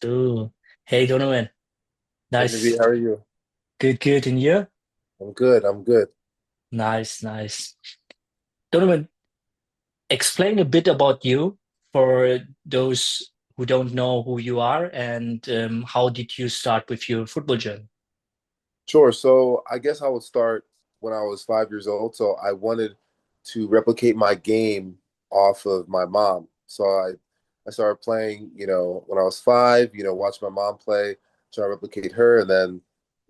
So, hey Donovan, Hey, Naveed, nice, how are you? good, good, and you? I'm good. I'm good. Nice, nice. Donovan, explain a bit about you for those who don't know who you are and how did you start with your football journey? Sure. So I guess I would start when I was 5 years old. So I wanted to replicate my game off of my mom. So I started playing, when I was five, watch my mom play, try to replicate her. And then,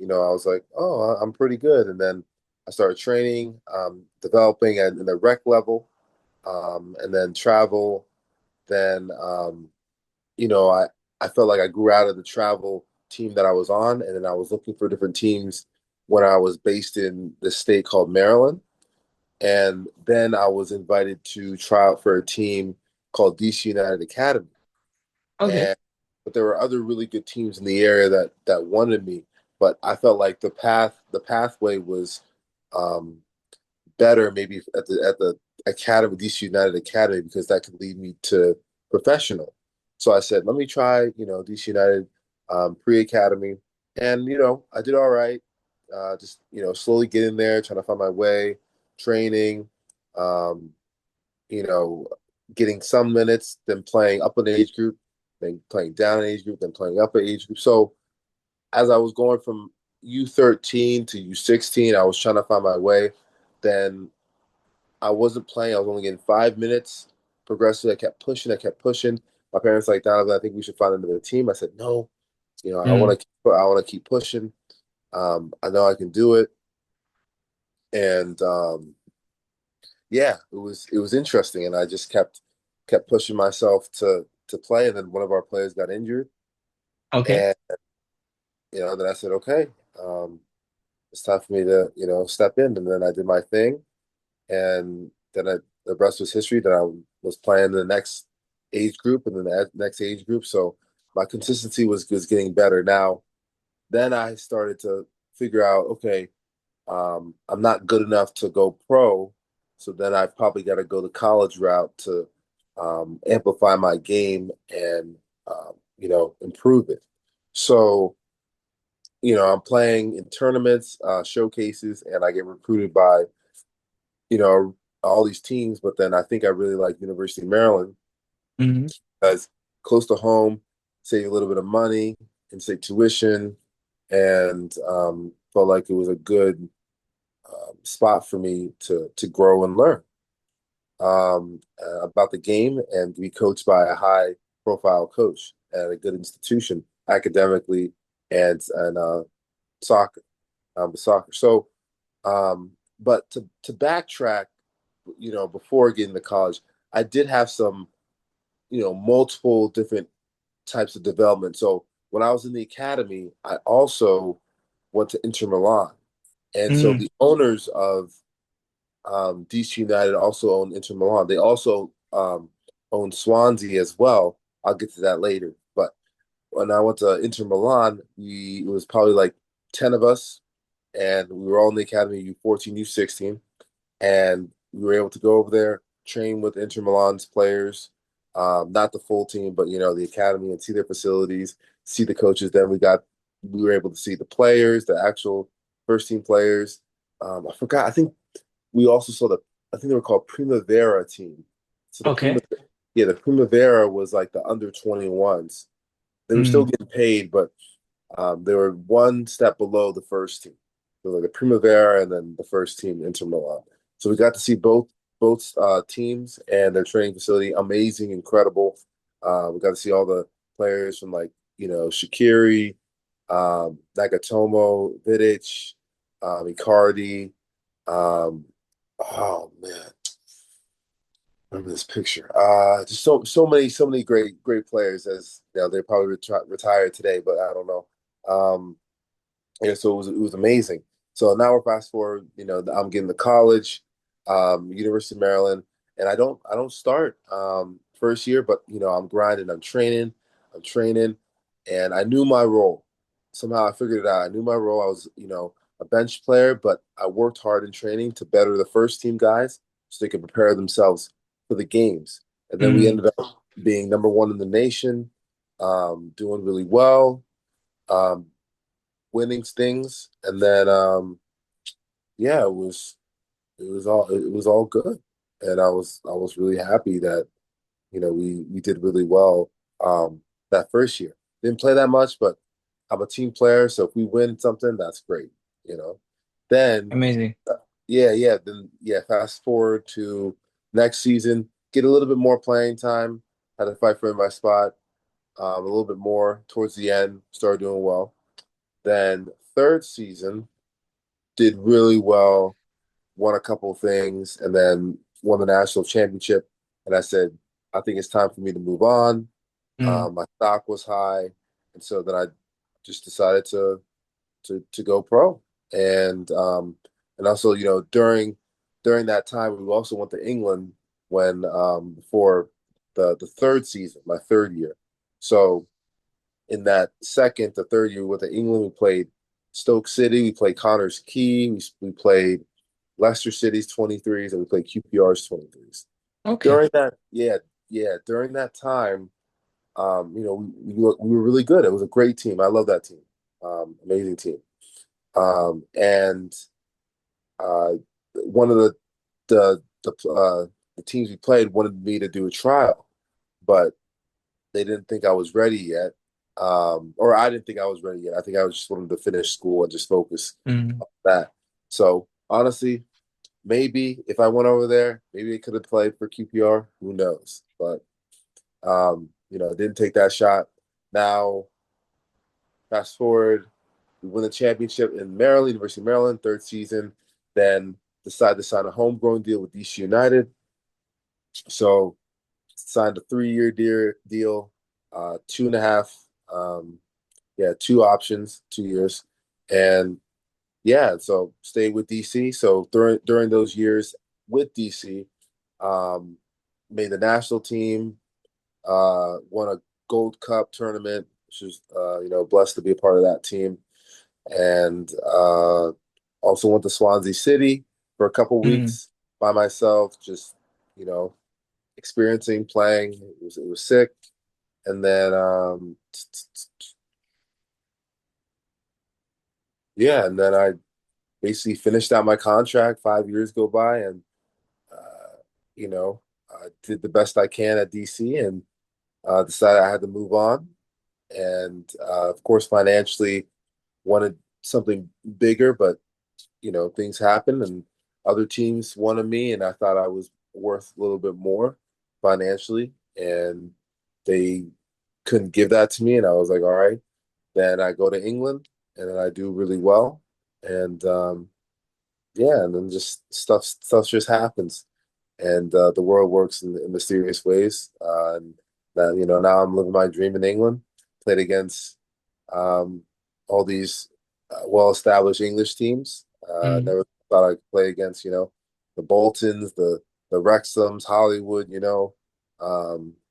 I was like, oh, I'm pretty good. And then I started training, developing at in the rec level, and then travel. Then I felt like I grew out of the travel team that I was on, and then I was looking for different teams when I was based in the state called Maryland. And then I was invited to try out for a team called DC United Academy. Okay. And but there were other really good teams in the area that wanted me. But I felt like the pathway was um, better maybe at the academy, DC United Academy, because that could lead me to professional. So I said, let me try, DC United pre-academy, and I did all right. Just slowly getting there, trying to find my way, training, um, you know, getting some minutes, then playing up an age group, then playing down an age group, then playing up an age group. So as I was going from U13 to U16, I was trying to find my way. Then I wasn't playing. I was only getting 5 minutes. Progressively, I kept pushing. I kept pushing. My parents like, Donovan, I think we should find another team. I said, no. I Mm, want to. I want to keep pushing. I know I can do it. And yeah, it was interesting, and I just kept pushing myself to play. And then one of our players got injured, okay. and then I said, okay, um, it's time for me to step in. And then I did my thing, and the rest was history. That I was playing the next age group and then the next age group. So my consistency was getting better. Now, then I started to figure out, okay, I'm not good enough to go pro, so then I probably got to go the college route to amplify my game and improve it. So I'm playing in tournaments, showcases, and I get recruited by you know, all these teams, but then I think I really like University of Maryland Hmm. because close to home, save a little bit of money and save tuition, and felt like it was a good spot for me to grow and learn about the game and to be coached by a high profile coach at a good institution academically and soccer, soccer. So, but to backtrack, before getting to college, I did have some, multiple different types of development. So when I was in the academy, I also went to Inter Milan. And so Mm, the owners of DC United also own Inter Milan. They also own Swansea as well. I'll get to that later. But when I went to Inter Milan, it was probably like 10 of us, and we were all in the academy, U14, U16, and we were able to go over there, train with Inter Milan's players, not the full team, but the academy, and see their facilities, see the coaches. Then we were able to see the players, the actual first team players. I forgot. We also saw I think they were called Primavera team. So okay. the Primavera was like the under 21s. They were still Mm, getting paid, but they were one step below the first team. So like the Primavera and then the first team, Inter Milan. So we got to see both teams and their training facility. Amazing, incredible. We got to see all the players from like Shaqiri, Nagatomo, Vidic, Icardi. Um, oh man, remember this picture. Just so many great players. As they're probably retired today, but I don't know. Um, yeah, so it was amazing. So now we're fast forward. I'm getting to college, University of Maryland, and I don't start first year, but I'm grinding, I'm training, and I knew my role. Somehow I figured it out. I knew my role. I was a bench player, but I worked hard in training to better the first team guys so they could prepare themselves for the games. And then we mm, ended up being number one in the nation, doing really well, um, winning things, and then yeah, it was all good, and I was really happy that we did really well that first year. Didn't play that much, but I'm a team player, so if we win something, that's great, you know. Then Amazing. yeah, fast forward to next season, get a little bit more playing time, had to fight for my spot a little bit more towards the end, started doing well. Then third season, did really well, won a couple of things, and then won the national championship. And I said, I think it's time for me to move on. Mm, My stock was high, and so then I just decided to go pro. And also, during that time, we also went to England when before the third season, my third year. So in that the third year with England, we played Stoke City, we played Connors Key, we played Leicester City's 23s, and we played QPR's 23s. okay. During that, during that time, we were really good. It was a great team. I love that team. Amazing team. And one of the teams we played wanted me to do a trial, but they didn't think I was ready yet. Or I didn't think I was ready yet. I think I was just wanted to finish school and just focus Mm, on that. So honestly, maybe if I went over there, maybe I could have played for QPR. Who knows? But didn't take that shot. Now, fast forward, we win the championship in Maryland, University of Maryland, third season. Then decide to sign a homegrown deal with DC United. So signed a 3 year deal, two and a half, two options, 2 years, and yeah, so stayed with DC. So during those years with DC, um, made the national team, won a Gold Cup tournament, which is blessed to be a part of that team, and also went to Swansea City for a couple mm. weeks by myself, just you know experiencing playing. It was sick, and then yeah, and then I basically finished out my contract. 5 years go by, and you know I did the best I can at DC, and decided I had to move on. And of course, financially wanted something bigger, but things happen, and other teams wanted me, and I thought I was worth a little bit more financially, and they couldn't give that to me, and I was like, all right, then I go to England, and then I do really well, and yeah, and then just stuff just happens, and the world works in mysterious ways, and that now I'm living my dream in England. Played against um, all these well-established English teams. Mm. Never thought I'd play against, the Boltons, the Wrexhams, Hollywood, the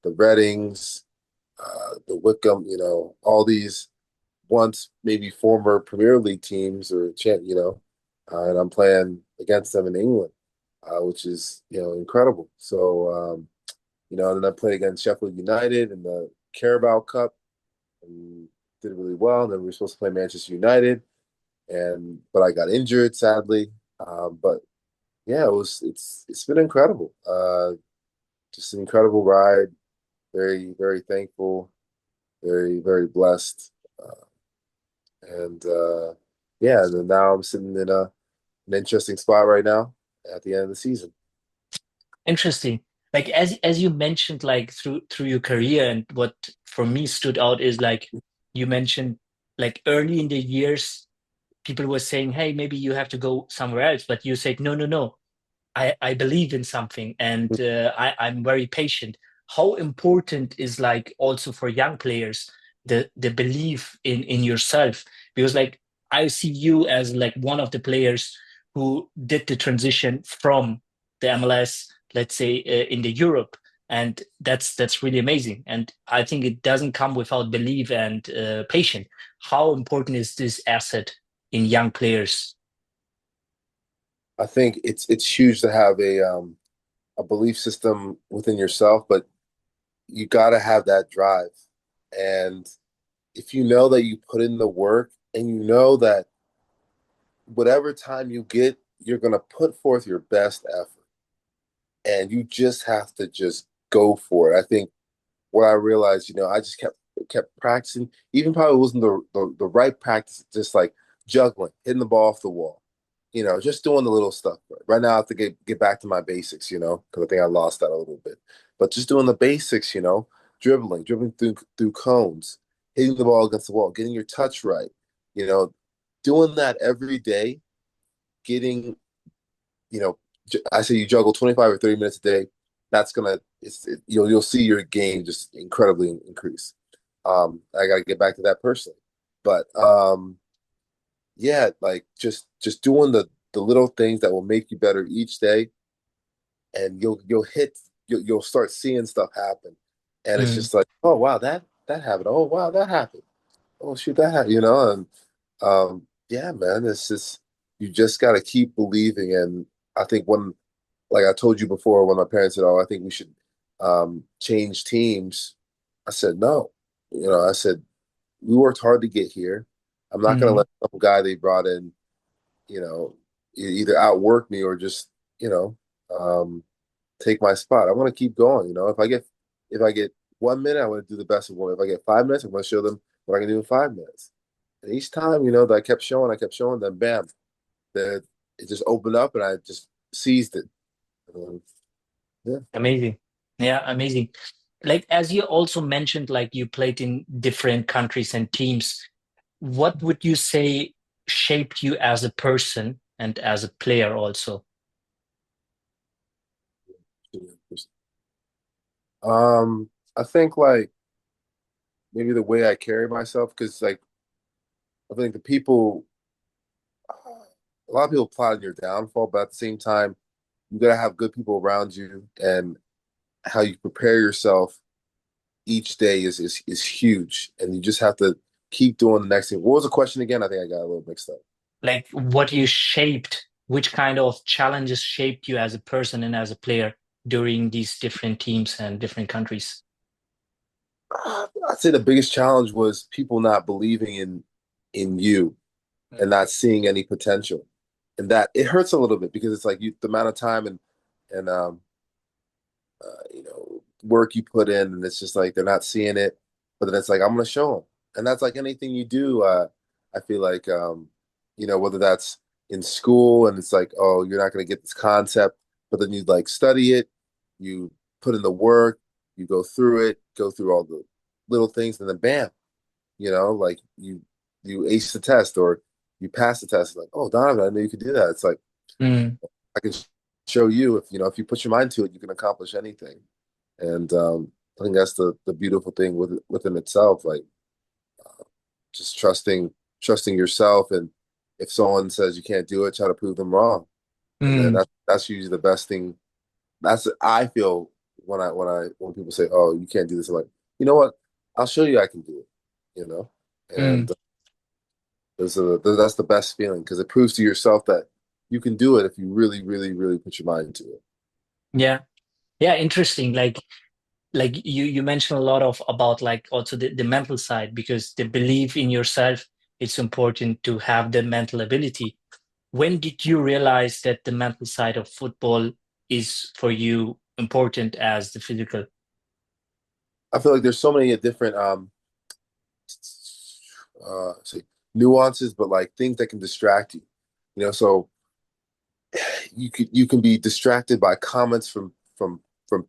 Readings, the Wickham, all these once maybe former Premier League teams or and I'm playing against them in England, which is incredible. So and then I played against Sheffield United in the Carabao Cup and did really well. And then we were supposed to play Manchester United, but I got injured sadly. But yeah, it's been incredible. Just an incredible ride. Very very thankful. Very very blessed. And yeah, and then now I'm sitting in an interesting spot right now at the end of the season. Interesting. Like as you mentioned, like through your career, and what for me stood out is like you mentioned like early in the years, people were saying, "Hey, maybe you have to go somewhere else," but you said, "No, no, no. I believe in something and I'm very patient." How important is like also for young players the belief in yourself? Because like I see you as like one of the players who did the transition from the MLS, let's say in the Europe, and that's really amazing. And I think it doesn't come without belief and patience. How important is this asset in young players? I think it's huge to have a belief system within yourself, but you got to have that drive. And if you know that you put in the work and you know that whatever time you get, you're going to put forth your best effort and you just have to just go for it. I think what I realized, I just kept practicing. Even probably wasn't the right practice, just like juggling, hitting the ball off the wall, just doing the little stuff. Right now, I have to get back to my basics, because I think I lost that a little bit. But just doing the basics, dribbling through cones, hitting the ball against the wall, getting your touch right, you know, doing that every day, getting you know, I say you juggle 25 or 30 minutes a day. That's gonna you'll see your game just incredibly increase. I got to get back to that personally, but yeah, like just doing the little things that will make you better each day, and you'll start seeing stuff happen, and it's Mm. just like, oh wow, that happened. Oh wow, that happened. Oh shoot, that happened. And yeah, man, it's just you just got to keep believing, and I think when like I told you before, when my parents said, "Oh, I think we should change teams," I said, "No." I said, "We worked hard to get here. I'm not going to Mm. let some guy they brought in, you know, either outwork me or just, you know, um, take my spot. I want to keep going. If I get 1 minute, I want to do the best of one. If I get 5 minutes, I'm going to show them what I can do in 5 minutes." And each time, that I kept showing them, bam, that it just opened up, and I just seized it. Yeah. Amazing. Yeah, amazing. Like as you also mentioned, like you played in different countries and teams. What would you say shaped you as a person and as a player also? I think like maybe the way I carry myself, because like I think a lot of people plot on your downfall, but at the same time, you gotta have good people around you, and how you prepare yourself each day is huge, and you just have to keep doing the next thing. What was the question again? I think I got a little mixed up. Like what you shaped, which kind of challenges shaped you as a person and as a player during these different teams and different countries? I'd say the biggest challenge was people not believing in you and Mm. not seeing any potential, and that it hurts a little bit because it's like the amount of time and work you put in, and it's just like they're not seeing it. But then it's like I'm gonna show them, and that's like anything you do. I feel like whether that's in school, and it's like, oh, you're not gonna get this concept, but then you like study it, you put in the work, you go through all the little things, and then bam, like you ace the test or you pass the test. Like, oh, Donovan, I knew you could do that. It's like Mm. I can show you if you put your mind to it, you can accomplish anything. And I think that's the beautiful thing within itself, like just trusting yourself. And if someone says you can't do it, try to prove them wrong. And then Mm. that's usually the best thing. That's I feel when people say, "Oh, you can't do this," I'm like, you know what? I'll show you I can do it. Mm. And that's the best feeling because it proves to yourself that you can do it if you really, really, really put your mind to it. Yeah. Yeah, interesting. Like you mentioned a lot of about like also the mental side because the belief in yourself, it's important to have the mental ability. When did you realize that the mental side of football is for you important as the physical? I feel like there's so many different say nuances, but like things that can distract you. So you can be distracted by comments from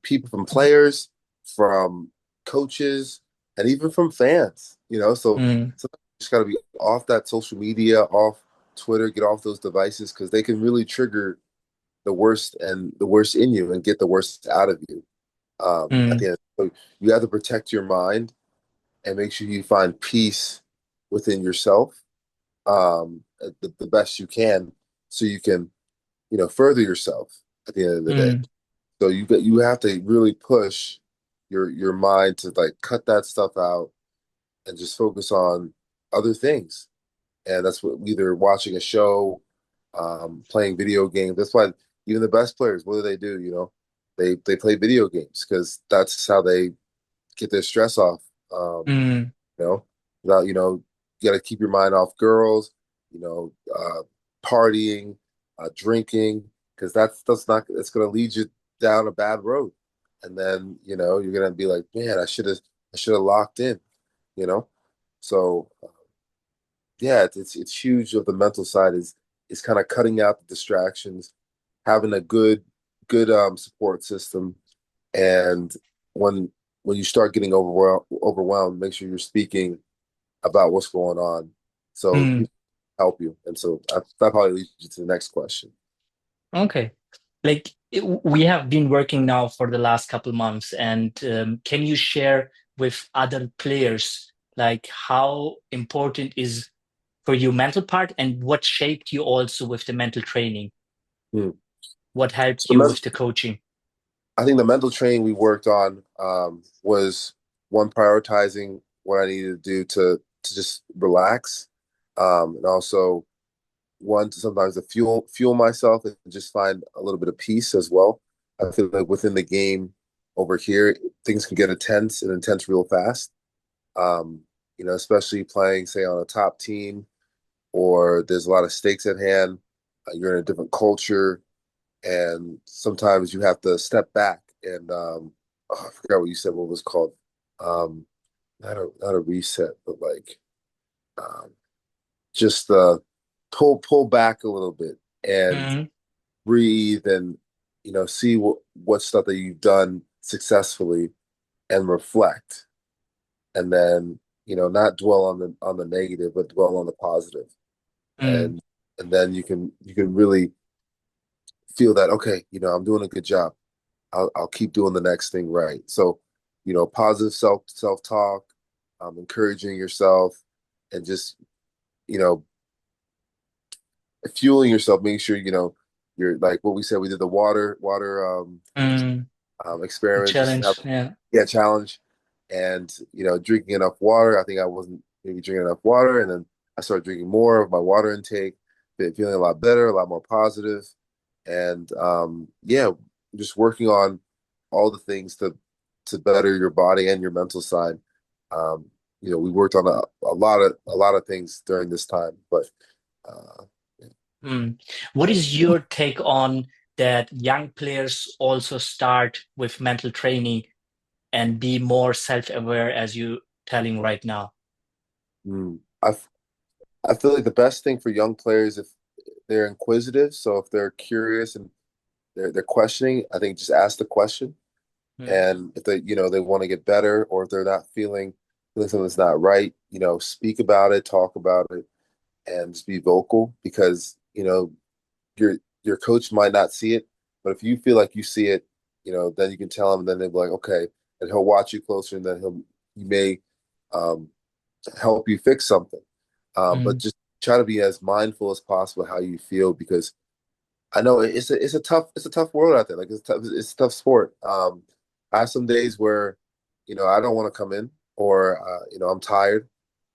people, from players, from coaches, and even from fans. So Mm. sometimes you just got to be off that social media, off Twitter, get off those devices because they can really trigger the worst in you and get the worst out of you. At Mm. the end, so you have to protect your mind and make sure you find peace within yourself, the best you can, so you can further yourself at the end of the day. Mm. So you have to really push your mind to like cut that stuff out and just focus on other things. And that's what either watching a show, playing video games. That's why even the best players, what do? They play video games because that's how they get their stress off. Mm, You know, without, you got to keep your mind off girls, partying, drinking, because that's not it's going to lead you down a bad road, and then you're going to be like, man, I should have locked in, you know. So yeah, it's huge. Of the mental side is kind of cutting out the distractions, having a good support system, and when when you start getting overwhelmed, make sure you're speaking about what's going on, so mm. people help you. And so that probably leads you to the next question. Okay. Like we have been working now for the last couple months, and can you share with other players like how important is for you mental part and what shaped you also with the mental training? Hmm. What helped So you with the coaching? I think the mental training we worked on was one, prioritizing what I needed to do to just relax, and also one, to sometimes to fuel myself and just find a little bit of peace as well. I feel like within the game over here, things can get intense real fast. Um, especially playing, say, on a top team, or there's a lot of stakes at hand. You're in a different culture, and sometimes you have to step back and I forgot what you said. What it was called? Um, not a reset, but like um, just pull back a little bit and Mm, breathe, and see what stuff that you've done successfully, and reflect, and then not dwell on the negative, but dwell on the positive. mm, And then you can really feel that, okay, I'm doing a good job. I'll keep doing the next thing right. So, positive self talk, encouraging yourself, and just you know fueling yourself, making sure you're like what we said. We did the water mm. experiment, just have Challenge, yeah. yeah challenge, and drinking enough water. I think I wasn't maybe drinking enough water, and then I started drinking more of my water intake, feeling a lot better, a lot more positive, and yeah, just working on all the things to better your body and your mental side. Um, we worked on a lot of things during this time, but uh, Mm. What is your take on that young players also start with mental training and be more self-aware as you telling right now? mm, I I feel like the best thing for young players, if they're inquisitive, so if they're curious and they're questioning, I think just ask the question. Mm, And if they want to get better, or if they're not feeling something that's not right, speak about it, talk about it, and just be vocal, because your coach might not see it, but if you feel like you see it, then you can tell him, and then they'll be like, okay, and he'll watch you closer, and then he may um, help you fix something. But mm, just try to be as mindful as possible how you feel, because I know it's a tough world out there. Like it's a tough sport. I have some days where I don't want to come in, or I'm tired,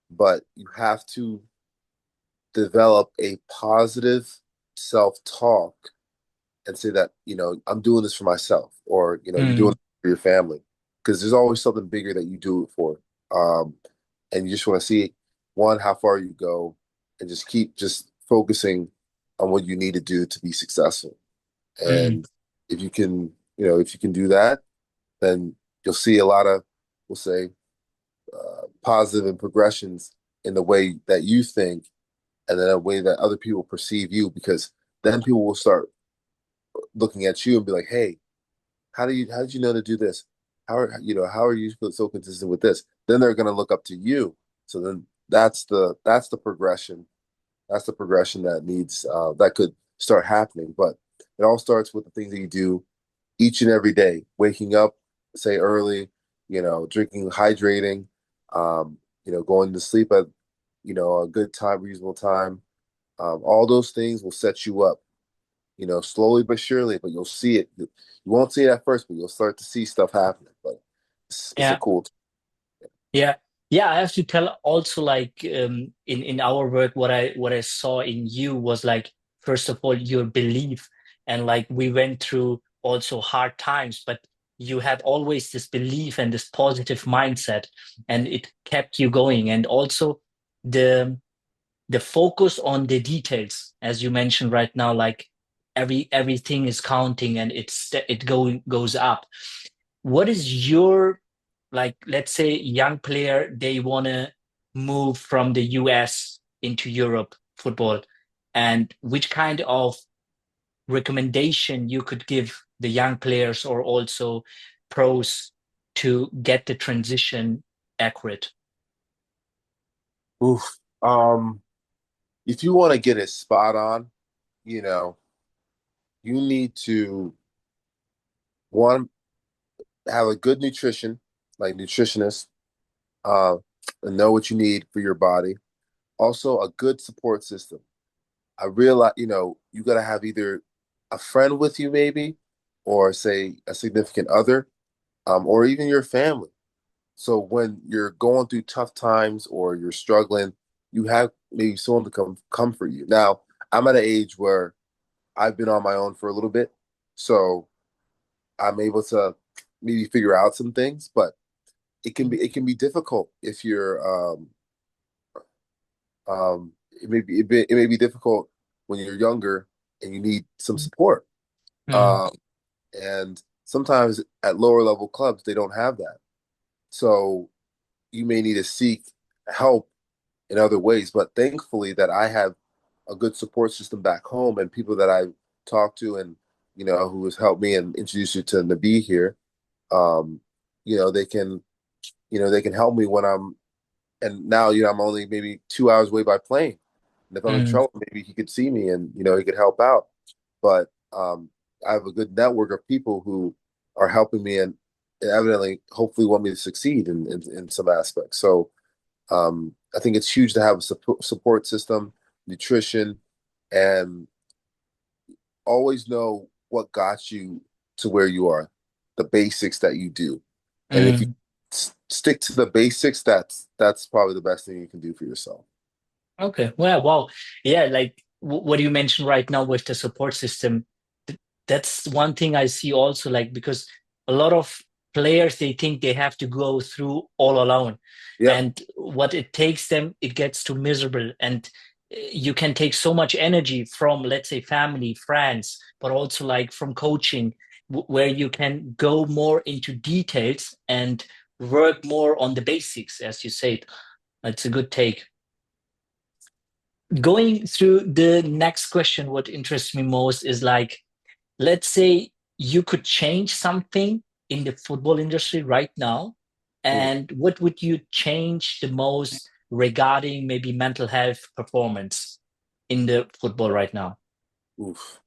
but you have to develop a positive self-talk and say that I'm doing this for myself, or you're doing mm, it for your family, because there's always something bigger that you do it for. Um, and you just want to see, one, how far you go, and just keep just focusing on what you need to do to be successful. mm, And if you can do that, then you'll see a lot of, we'll say, positive and progressions in the way that you think, and then a way that other people perceive you, because then people will start looking at you and be like, hey, how did you know to do this? How are you so consistent with this? Then they're going to look up to you. So then that's the progression. That's the progression that could start happening. But it all starts with the things that you do each and every day. Waking up, say, early, drinking, hydrating, going to sleep at a good time, reasonable time. All those things will set you up, slowly but surely, but you'll see it. You won't see it at first, but you'll start to see stuff happening. But it's a yeah. cool. Yeah. Yeah, I have to tell also like in our work what I saw in you was like first of all your belief and like we went through also hard times but you had always this belief and this positive mindset, and it kept you going. And also the the focus on the details, as you mentioned right now, like everything is counting and goes up. What is your, like, let's say young player, they want to move from the US into Europe football, and which kind of recommendation you could give the young players or also pros to get the transition accurate? Oof. If you want to get it spot on, you know, you need to one have a good nutrition, like nutritionist, uh, and know what you need for your body. Also, a good support system. I realize, you got to have either a friend with you, maybe, or say a significant other, or even your family. So when you're going through tough times or you're struggling, you have maybe someone to come comfort you. Now, I'm at an age where I've been on my own for a little bit, so I'm able to maybe figure out some things, but it can be difficult if you're it may be difficult when you're younger and you need some support. Mm, Um, and sometimes at lower level clubs they don't have that. So you may need to seek help in other ways. But thankfully that I have a good support system back home and people that I talk to and who has helped me and introduced you to Nabi here. Um, you know, they can they can help me when I'm and now I'm only maybe 2 hours away by plane. And if I'm in mm, trouble, maybe he could see me and he could help out. But I have a good network of people who are helping me and evidently hopefully want me to succeed in some aspects. So I think it's huge to have a support system, nutrition, and always know what got you to where you are, the basics that you do. And if you mm. stick to the basics, that's probably the best thing you can do for yourself. Okay. Well, wow. Yeah, like what you mentioned right now with the support system, that's one thing I see also, like, because a lot of players, they think they have to go through all alone. Yep. And what it takes them, it gets too miserable. And you can take so much energy from, let's say, family, friends, but also like from coaching, where you can go more into details and work more on the basics, as you said. It's a good take. Going through the next question, what interests me most is, like, let's say you could change something in the football industry right now, Mm, and what would you change the most regarding maybe mental health performance in the football right now? oof.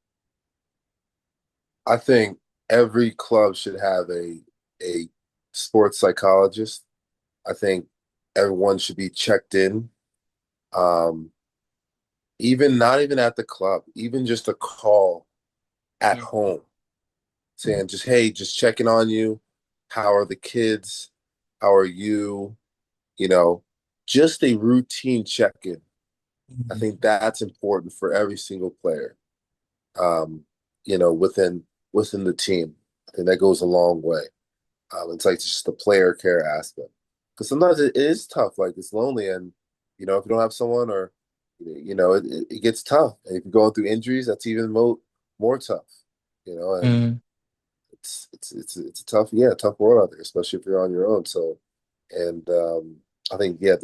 I think every club should have a sports psychologist. I think everyone should be checked in. Um, even not even at the club, even just a call at Mm, home saying just, hey, just checking on you. How are the kids? How are you? You know, just a routine check-in. I mm, think that's important for every single player. Um, within the team. I think that goes a long way. It's like just the player care aspect. Because sometimes it is tough, like it's lonely, and if you don't have someone, or it gets tough. And if you're going through injuries, that's even more tough. And mm, it's a tough, yeah, tough world out there, especially if you're on your own. So, and I think yeah,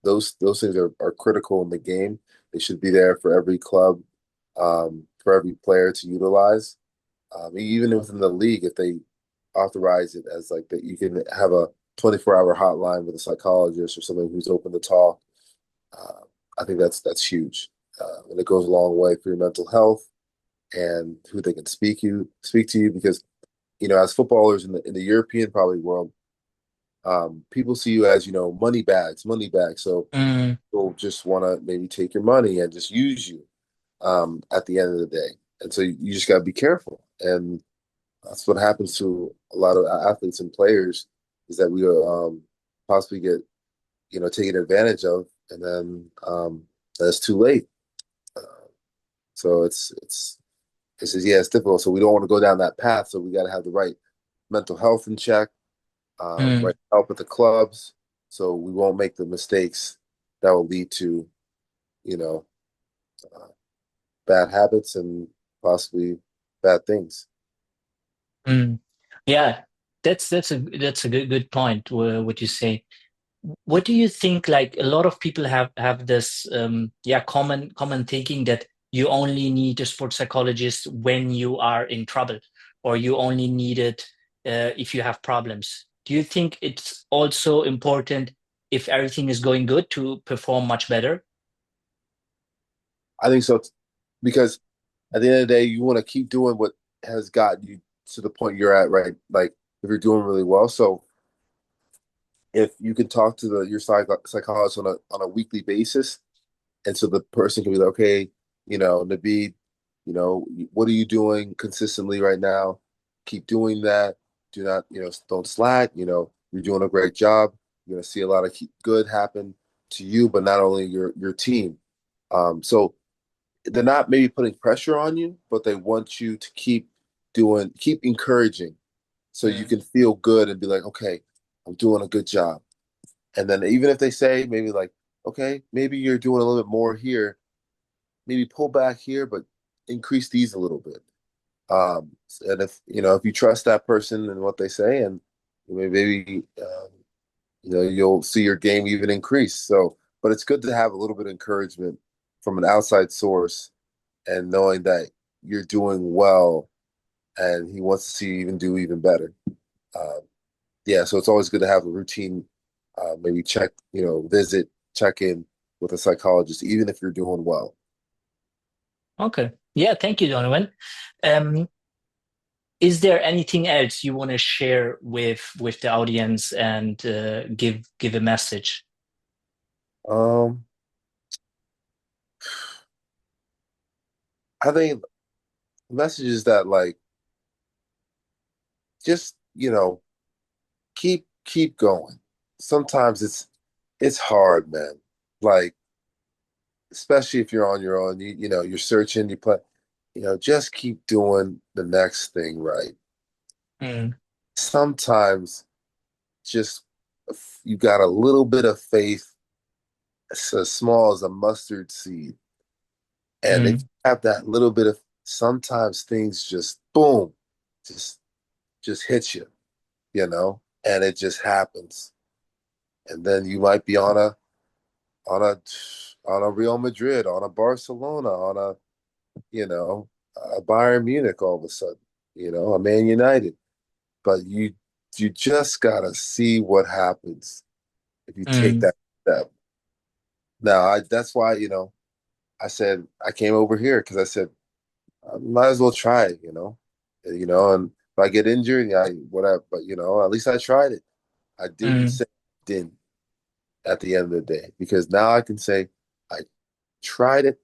those things are critical in the game. They should be there for every club, for every player to utilize. Even within the league, if they authorize it as like that, you can have a 24-hour hotline with a psychologist or someone who's open to talk. Uh, I think that's huge, and it goes a long way for your mental health and who they can speak to you because as footballers in the European probably world, people see you as money bags. So mm, people just want to maybe take your money and just use you at the end of the day. And so you just got to be careful. And that's what happens to a lot of athletes and players is that we possibly get taken advantage of, and then that's too late. Uh, so it's yeah, it's difficult. So we don't want to go down that path. So we got to have the right mental health in check, Mm, right? Help with the clubs, so we won't make the mistakes that will lead to, you know, uh, bad habits and possibly bad things. mm. Yeah, that's a good point. What you say. What do you think? Like a lot of people have this yeah common thinking that you only need a sports psychologist when you are in trouble, or you only need it if you have problems. Do you think it's also important if everything is going good to perform much better? I think so, because at the end of the day, you want to keep doing what has gotten you to the point you're at, right? Like if you're doing really well. So if you can talk to your psychologist on a weekly basis, and so the person can be like, okay, Naveed, what are you doing consistently right now? Keep doing that. Do not, don't slack. You're doing a great job. You're gonna see a lot of good happen to you, but not only your team. So they're not maybe putting pressure on you, but they want you to keep encouraging, so you Mm, can feel good and be like, okay, I'm doing a good job. And then even if they say maybe like, okay, maybe you're doing a little bit more here, maybe pull back here, but increase these a little bit. And if you trust that person and what they say, and maybe you'll see your game even increase. So, but it's good to have a little bit of encouragement from an outside source, and knowing that you're doing well, and he wants to see you even do even better. Um, yeah, so it's always good to have a routine, maybe visit, check in with a psychologist, even if you're doing well. okay. Yeah, thank you, Donovan. Um, is there anything else you want to share with the audience and give a message? Um, I think messages that like just keep going. Sometimes it's hard, man. Like especially if you're on your own, you're searching, just keep doing the next thing right. Mm, Sometimes just you got a little bit of faith, it's as small as a mustard seed. And if mm, you have that little bit of, sometimes things just boom, just just hit you, and it just happens. And then you might be on a on a Real Madrid, on a Barcelona, on a Bayern Munich all of a sudden, a Man United. But you just gotta see what happens if you take mm. that step. Now, that's why, I said I came over here because I said I might as well try it, and if I get injured, yeah, whatever. But at least I tried it. I didn't Mm, say I didn't at the end of the day, because now I can say I tried it,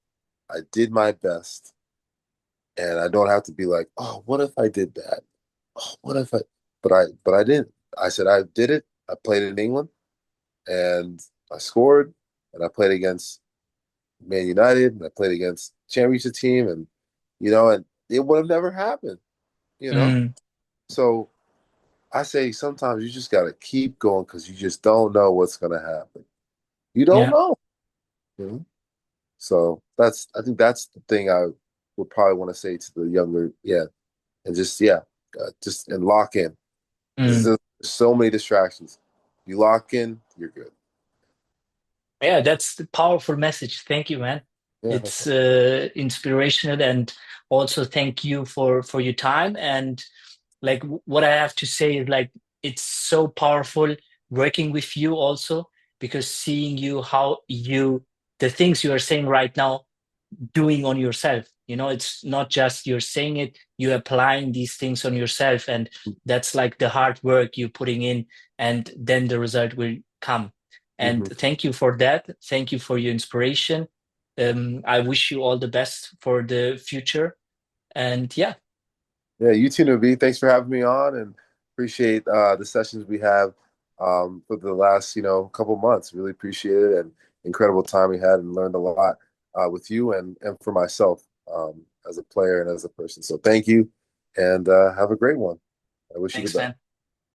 I did my best, and I don't have to be like, oh, what if I did that? Oh, what if I? But I didn't. I said I did it. I played in England, and I scored, and I played against Man United, and I played against championship team, and it would have never happened, you know. mm. So I say sometimes you just got to keep going, because you just don't know what's gonna happen. You don't Yeah, know, you know. So I think that's the thing I would probably want to say to the younger, yeah, and just yeah, just and lock in, because mm. there's so many distractions. You lock in, you're good. Yeah, that's the powerful message. Thank you, man. Yeah, no It's problem. inspirational, and also thank you for your time. And like what I have to say is like it's so powerful working with you also, because seeing you how you the things you are saying right now doing on yourself. It's not just you're saying it, you're applying these things on yourself, and that's like the hard work you're putting in, and then the result will come. And Hmm. thank you for that. Thank you for your inspiration. I wish you all the best for the future. And yeah. Yeah, you too, Naveed. Thanks for having me on, and appreciate the sessions we have for the last couple months. Really appreciate it, and incredible time we had, and learned a lot with you, and for myself as a player and as a person. So thank you, and have a great one. I wish you the Thanks, best. man.